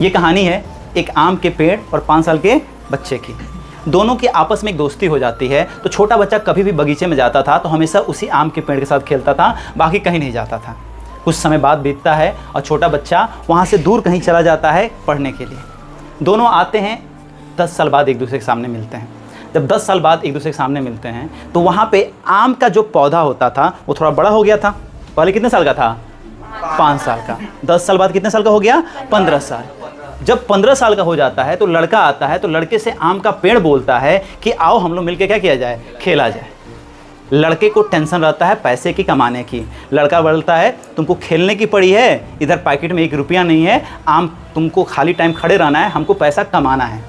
ये कहानी है एक आम के पेड़ और 5 साल के बच्चे की। दोनों की आपस में एक दोस्ती हो जाती है। तो छोटा बच्चा कभी भी बगीचे में जाता था तो हमेशा उसी आम के पेड़ के साथ खेलता था, बाकी कहीं नहीं जाता था। कुछ समय बाद बीतता है और छोटा बच्चा वहाँ से दूर कहीं चला जाता है पढ़ने के लिए। दोनों आते हैं 10 साल बाद एक दूसरे के सामने मिलते हैं। जब 10 साल बाद एक दूसरे के सामने मिलते हैं तो वहाँ पे आम का जो पौधा होता था वो थोड़ा बड़ा हो गया था। पहले कितने साल का था? 5 साल का। 10 साल बाद कितने साल का हो गया? 15 साल। जब 15 साल का हो जाता है तो लड़का आता है तो लड़के से आम का पेड़ बोलता है कि आओ हम लोग मिलकर क्या किया जाए, खेला जाए। लड़के को टेंशन रहता है पैसे की, कमाने की। लड़का बोलता है तुमको खेलने की पड़ी है, इधर पैकेट में 1 रुपया नहीं है, आम तुमको खाली टाइम खड़े रहना है, हमको पैसा कमाना है।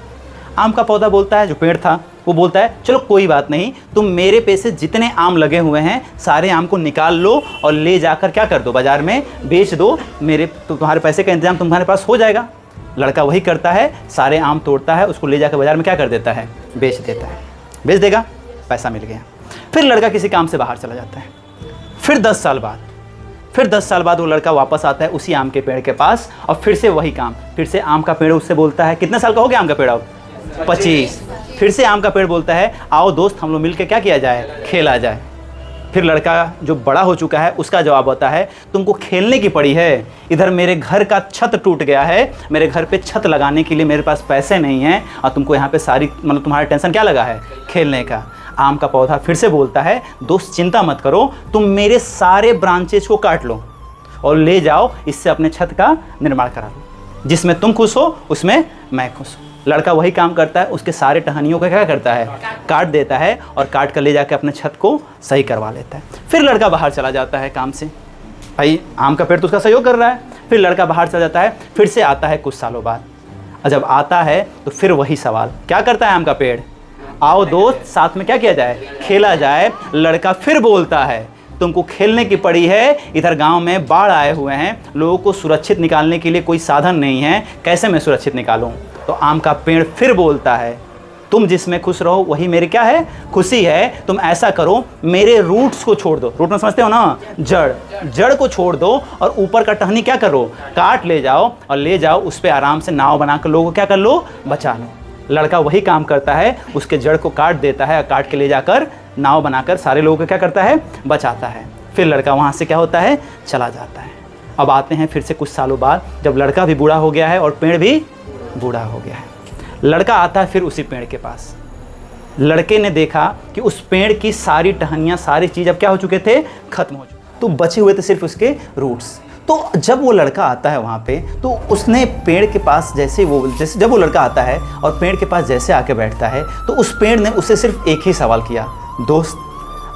आम का पौधा बोलता है, जो पेड़ था वो बोलता है चलो कोई बात नहीं, तुम मेरे पैसे जितने आम लगे हुए हैं सारे आम को निकाल लो और ले जाकर क्या कर दो, बाज़ार में बेच दो, मेरे तो तुम्हारे पैसे का इंतजाम तुम्हारे पास हो जाएगा। लड़का वही करता है, सारे आम तोड़ता है, उसको ले जाकर बाज़ार में क्या कर देता है, बेच देता है। बेच देगा, पैसा मिल गया। फिर लड़का किसी काम से बाहर चला जाता है। फिर 10 साल बाद वो लड़का वापस आता है उसी आम के पेड़ के पास और फिर से वही काम। फिर से आम का पेड़ उससे बोलता है, कितने साल का हो गया आम का पेड़ अब? 25। फिर से आम का पेड़ बोलता है आओ दोस्त हम लोग मिलकर क्या किया जाए, खेला जाए। फिर लड़का जो बड़ा हो चुका है उसका जवाब होता है तुमको खेलने की पड़ी है, इधर मेरे घर का छत टूट गया है, मेरे घर पे छत लगाने के लिए मेरे पास पैसे नहीं हैं और तुमको यहाँ पे सारी तुम्हारा टेंशन क्या लगा है, खेलने का। आम का पौधा फिर से बोलता है दोस्त चिंता मत करो, तुम मेरे सारे ब्रांचेज को काट लो और ले जाओ, इससे अपने छत का निर्माण करा लो, जिसमें तुम खुश हो उसमें मैं खुश हूँ। लड़का वही काम करता है, उसके सारे टहनियों का क्या करता है, काट देता है और काट कर ले जाकर अपने छत को सही करवा लेता है। फिर लड़का बाहर चला जाता है काम से, भाई आम का पेड़ तो उसका सहयोग कर रहा है। फिर लड़का बाहर चला जाता है, फिर से आता है कुछ सालों बाद। और जब आता है तो फिर वही सवाल, क्या करता है आम का पेड़, आओ दोस्त साथ में क्या किया जाए, खेला जाए। लड़का फिर बोलता है तुमको खेलने की पड़ी है, इधर गांव में बाढ़ आए हुए हैं, लोगों को सुरक्षित निकालने के लिए कोई साधन नहीं है, कैसे मैं सुरक्षित निकालूं। तो आम का पेड़ फिर बोलता है तुम जिसमें खुश रहो वही मेरे क्या है, खुशी है। तुम ऐसा करो मेरे रूट्स को छोड़ दो, रूट में समझते हो ना, जड़ को छोड़ दो और ऊपर का टहनी क्या करो, काट ले जाओ और ले जाओ उस पर आराम से नाव बनाकर लोगों को क्या कर लो, बचा लो। लड़का वही काम करता है, उसके जड़ को काट देता है, काट के ले जाकर नाव बनाकर सारे लोगों को क्या करता है, बचाता है। फिर लड़का वहाँ से क्या होता है, चला जाता है। अब आते हैं फिर से कुछ सालों बाद, जब लड़का भी बूढ़ा हो गया है और पेड़ भी बूढ़ा हो गया है। लड़का आता है फिर उसी पेड़ के पास। लड़के ने देखा कि उस पेड़ की सारी टहनियाँ, सारी चीज़ अब क्या हो चुके थे, खत्म हो चुके, तो बचे हुए थे सिर्फ उसके रूट्स। तो जब वो लड़का आता है वहाँ पे तो उसने पेड़ के पास जैसे जब वो लड़का आता है और पेड़ के पास जैसे आके बैठता है तो उस पेड़ ने उससे सिर्फ एक ही सवाल किया, दोस्त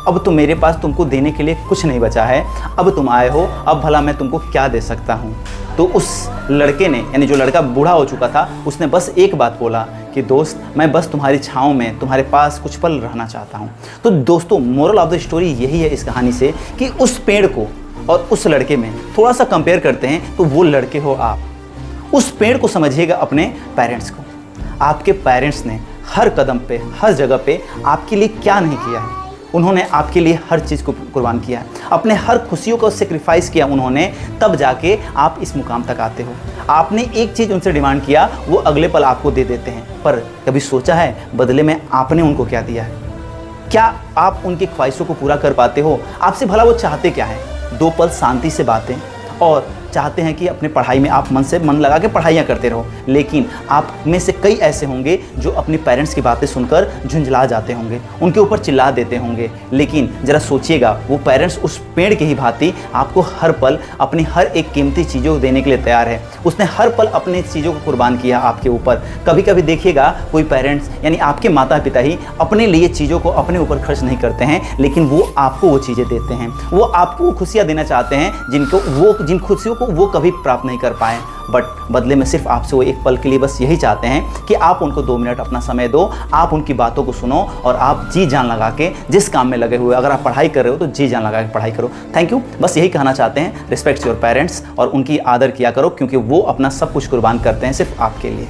अब तो मेरे पास तुमको देने के लिए कुछ नहीं बचा है, अब तुम आए हो, अब भला मैं तुमको क्या दे सकता हूँ। तो उस लड़के ने, यानी जो लड़का बूढ़ा हो चुका था, उसने बस एक बात बोला कि दोस्त मैं बस तुम्हारी छाँव में तुम्हारे पास कुछ पल रहना चाहता हूँ। तो दोस्तों मोरल ऑफ द स्टोरी यही है इस कहानी से कि उस पेड़ को और उस लड़के में थोड़ा सा कंपेयर करते हैं तो वो लड़के हो आप। उस पेड़ को समझिएगा अपने पेरेंट्स को। आपके पेरेंट्स ने हर कदम पे, हर जगह पे आपके लिए क्या नहीं किया है, उन्होंने आपके लिए हर चीज़ को कुर्बान किया है, अपने हर खुशियों को सेक्रीफाइस किया उन्होंने, तब जाके आप इस मुकाम तक आते हो। आपने एक चीज़ उनसे डिमांड किया, वो अगले पल आपको दे देते हैं, पर कभी सोचा है बदले में आपने उनको क्या दिया है? क्या आप उनकी ख्वाहिशों को पूरा कर पाते हो? आपसे भला वो चाहते क्या है? 2 पल शांति से बातें, और चाहते हैं कि अपने पढ़ाई में आप मन लगा के पढ़ाइयाँ करते रहो। लेकिन आप में से कई ऐसे होंगे जो अपने पेरेंट्स की बातें सुनकर झुंझला जाते होंगे, उनके ऊपर चिल्ला देते होंगे। लेकिन ज़रा सोचिएगा, वो पेरेंट्स उस पेड़ की ही भांति आपको हर पल अपनी हर एक कीमती चीज़ों को देने के लिए तैयार है। उसने हर पल अपनी चीज़ों को कुर्बान किया आपके ऊपर। कभी कभी देखिएगा कोई पेरेंट्स यानी आपके माता पिता ही अपने लिए चीज़ों को अपने ऊपर खर्च नहीं करते हैं, लेकिन वो आपको वो चीज़ें देते हैं, वो आपको वो खुशियाँ देना चाहते हैं जिन खुशियों को वो कभी प्राप्त नहीं कर पाए, बट बदले में सिर्फ आपसे वो एक पल के लिए बस यही चाहते हैं कि आप उनको 2 मिनट अपना समय दो, आप उनकी बातों को सुनो और आप जी जान लगा के जिस काम में लगे हुए, अगर आप पढ़ाई कर रहे हो तो जी जान लगा के पढ़ाई करो। थैंक यू, बस यही कहना चाहते हैं। रिस्पेक्ट योर पेरेंट्स और उनकी आदर किया करो, क्योंकि वो अपना सब कुछ कुर्बान करते हैं सिर्फ आपके लिए।